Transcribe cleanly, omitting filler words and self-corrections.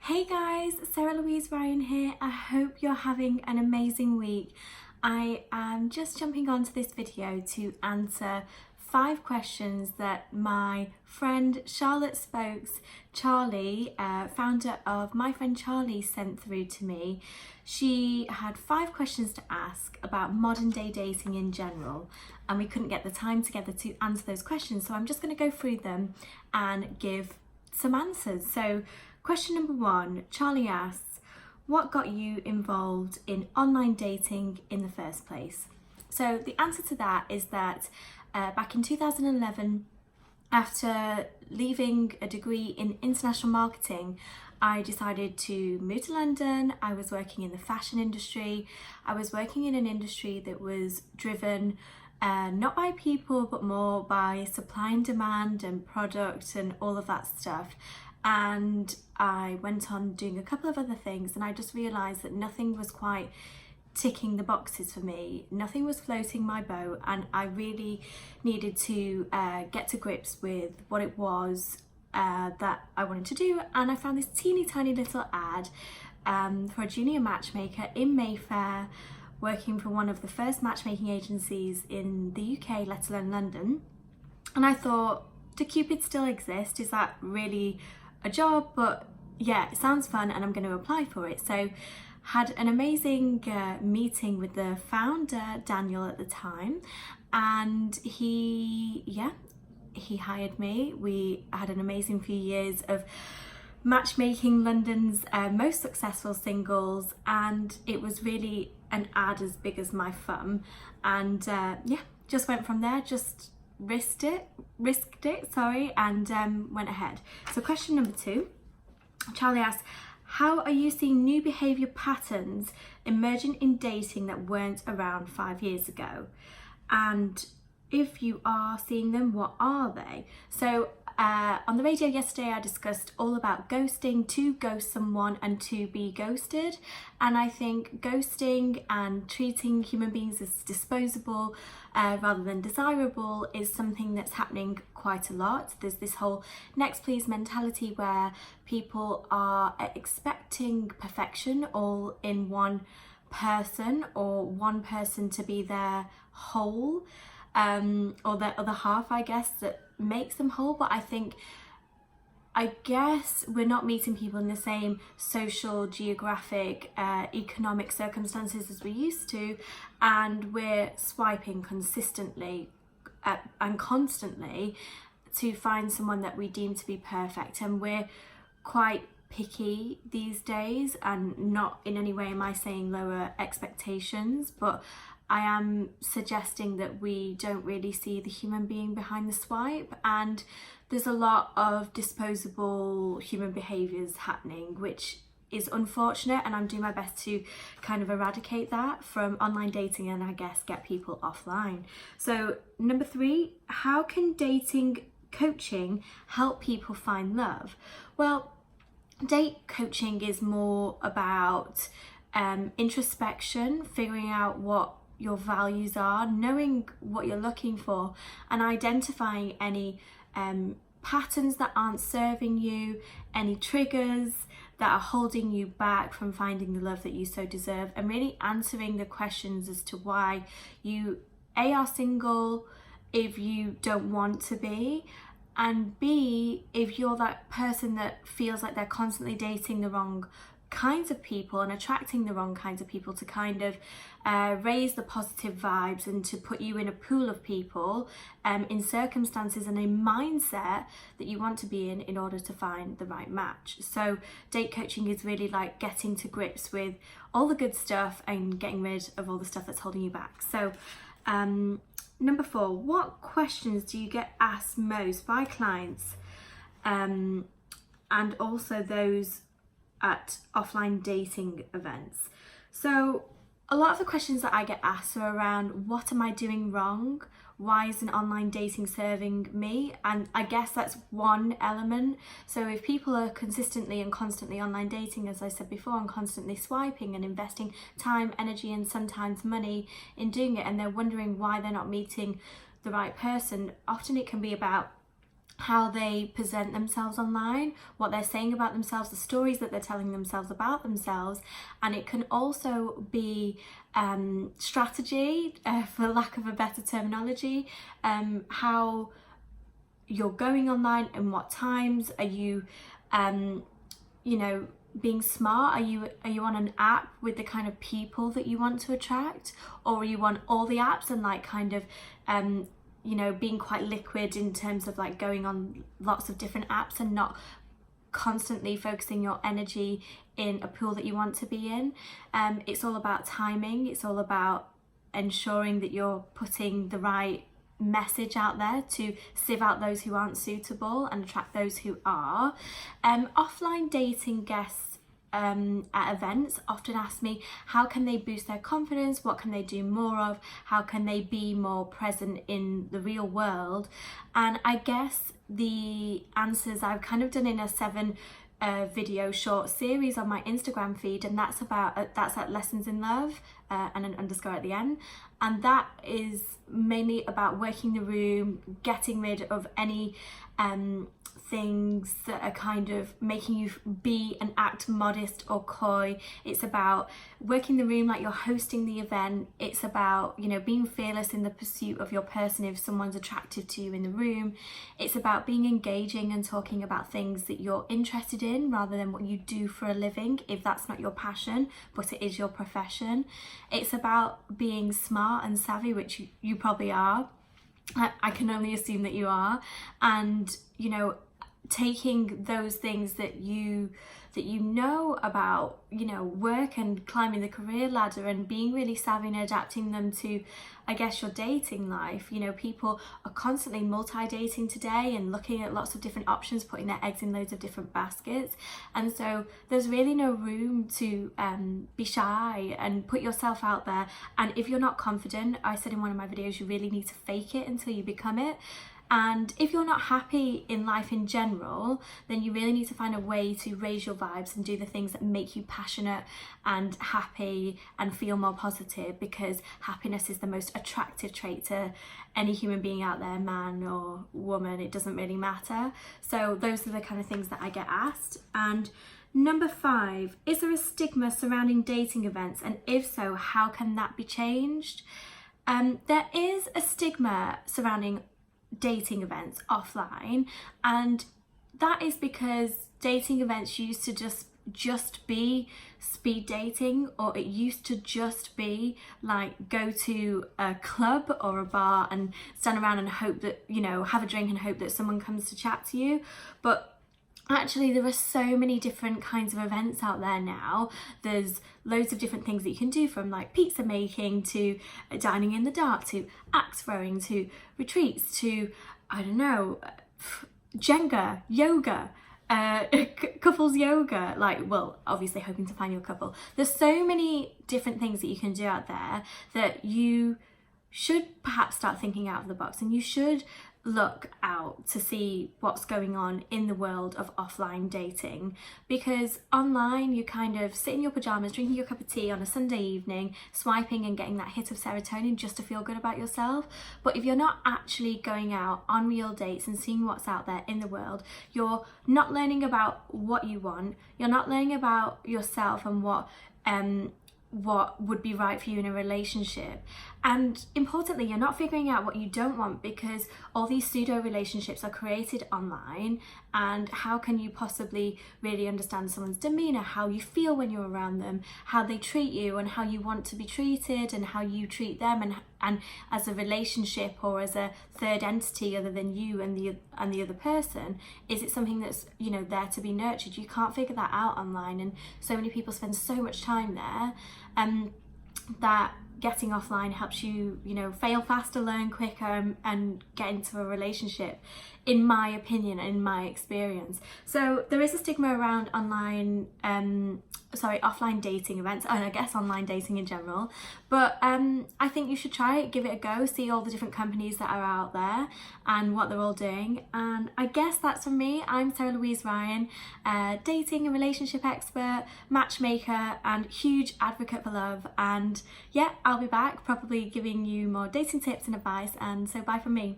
Hey guys, Sarah Louise Ryan here. I hope you're having an amazing week. I am just jumping onto this video to answer 5 questions that my friend Charlotte Spokes, Charlie, founder of My Friend Charlie, sent through to me. She had 5 questions to ask about modern day dating in general, and we couldn't get the time together to answer those questions, so I'm just going to go through them and give some answers. So question number 1, Charlie asks, what got you involved in online dating in the first place? So the answer to that is that back in 2011, after leaving a degree in international marketing, I decided to move to London. I was working in the fashion industry. I was working in an industry that was driven not by people, but more by supply and demand and product and all of that stuff. And I went on doing a couple of other things, and I just realised that nothing was quite ticking the boxes for me. Nothing was floating my boat, and I really needed to get to grips with what it was that I wanted to do. And I found this teeny tiny little ad for a junior matchmaker in Mayfair, working for one of the first matchmaking agencies in the UK, let alone London. And I thought, do Cupids still exist? Is that really a job? But yeah, it sounds fun and I'm going to apply for it. So had an amazing meeting with the founder, Daniel, at the time, and he hired me. We had an amazing few years of matchmaking London's most successful singles, and it was really an ad as big as my thumb. And just went from there, just risked it, and went ahead. So question number 2, Charlie asks, how are you seeing new behaviour patterns emerging in dating that weren't around 5 years ago? And if you are seeing them, what are they? So on the radio yesterday, I discussed all about ghosting, to ghost someone and to be ghosted. And I think ghosting and treating human beings as disposable rather than desirable is something that's happening quite a lot. There's this whole next please mentality where people are expecting perfection all in one person, or one person to be their whole, or their other half, I guess, that makes them whole. But I guess we're not meeting people in the same social, geographic, economic circumstances as we used to, and we're swiping consistently and constantly to find someone that we deem to be perfect. And we're quite picky these days, and not in any way am I saying lower expectations, but I am suggesting that we don't really see the human being behind the swipe, and there's a lot of disposable human behaviours happening, which is unfortunate, and I'm doing my best to kind of eradicate that from online dating and I guess get people offline. So number 3, how can dating coaching help people find love? Well, date coaching is more about introspection, figuring out what your values are, knowing what you're looking for, and identifying any patterns that aren't serving you, any triggers that are holding you back from finding the love that you so deserve, and really answering the questions as to why you A, are single if you don't want to be, and B, if you're that person that feels like they're constantly dating the wrong kinds of people and attracting the wrong kinds of people to kind of raise the positive vibes and to put you in a pool of people in circumstances and a mindset that you want to be in order to find the right match. So date coaching is really like getting to grips with all the good stuff and getting rid of all the stuff that's holding you back. So number 4, what questions do you get asked most by clients and also those at offline dating events? So a lot of the questions that I get asked are around, what am I doing wrong? Why isn't online dating serving me? And I guess that's one element. So if people are consistently and constantly online dating, as I said before, and constantly swiping and investing time, energy, and sometimes money in doing it, and they're wondering why they're not meeting the right person, often it can be about how they present themselves online, what they're saying about themselves, the stories that they're telling themselves about themselves. And it can also be strategy, for lack of a better terminology, how you're going online and what times. Are you you know, being smart? Are you on an app with the kind of people that you want to attract, or are you on all the apps and like kind of you know, being quite liquid in terms of like going on lots of different apps and not constantly focusing your energy in a pool that you want to be in? It's all about timing. It's all about ensuring that you're putting the right message out there to sieve out those who aren't suitable and attract those who are. Offline dating guests at events often ask me, how can they boost their confidence? What can they do more of? How can they be more present in the real world? And I guess the answers I've kind of done in a 7 video short series on my Instagram feed, and that's at Lessons in Love and an underscore at the end, and that is mainly about working the room, getting rid of any things that are kind of making you be and act modest or coy. It's about working the room like you're hosting the event. It's about, you know, being fearless in the pursuit of your person if someone's attractive to you in the room. It's about being engaging and talking about things that you're interested in rather than what you do for a living, if that's not your passion but it is your profession. It's about being smart and savvy, which you probably are. I can only assume that you are. And, you know, taking those things that you know about, you know, work and climbing the career ladder and being really savvy and adapting them to, I guess, your dating life. You know, people are constantly multi-dating today and looking at lots of different options, putting their eggs in loads of different baskets. And so there's really no room to be shy and put yourself out there. And if you're not confident, I said in one of my videos, you really need to fake it until you become it. And if you're not happy in life in general, then you really need to find a way to raise your vibes and do the things that make you passionate and happy and feel more positive, because happiness is the most attractive trait to any human being out there, man or woman, it doesn't really matter. So those are the kind of things that I get asked. And number 5, is there a stigma surrounding dating events? And if so, how can that be changed? There is a stigma surrounding dating events offline, and that is because dating events used to just be speed dating, or it used to just be like go to a club or a bar and stand around and hope that, you know, have a drink and hope that someone comes to chat to you. But actually there are so many different kinds of events out there now. There's loads of different things that you can do, from like pizza making to dining in the dark to axe throwing to retreats to, I don't know, Jenga, yoga, couples yoga, like, well, obviously hoping to find your couple. There's so many different things that you can do out there that you should perhaps start thinking out of the box, and you should look out to see what's going on in the world of offline dating. Because online you kind of sit in your pajamas drinking your cup of tea on a Sunday evening, swiping and getting that hit of serotonin just to feel good about yourself. But if you're not actually going out on real dates and seeing what's out there in the world, you're not learning about what you want, you're not learning about yourself and what would be right for you in a relationship. And importantly, you're not figuring out what you don't want, because all these pseudo relationships are created online. And how can you possibly really understand someone's demeanor, how you feel when you're around them, how they treat you and how you want to be treated and how you treat them, and as a relationship or as a third entity other than you and the other person? Is it something that's, you know, there to be nurtured? You can't figure that out online, and so many people spend so much time there. That getting offline helps you, you know, fail faster, learn quicker, and get into a relationship, in my opinion, in my experience. So there is a stigma around offline dating events, and I guess online dating in general. But I think you should try it, give it a go, see all the different companies that are out there and what they're all doing. And I guess that's from me. I'm Sarah Louise Ryan, dating and relationship expert, matchmaker, and huge advocate for love. And yeah, I'll be back probably giving you more dating tips and advice. And so bye from me.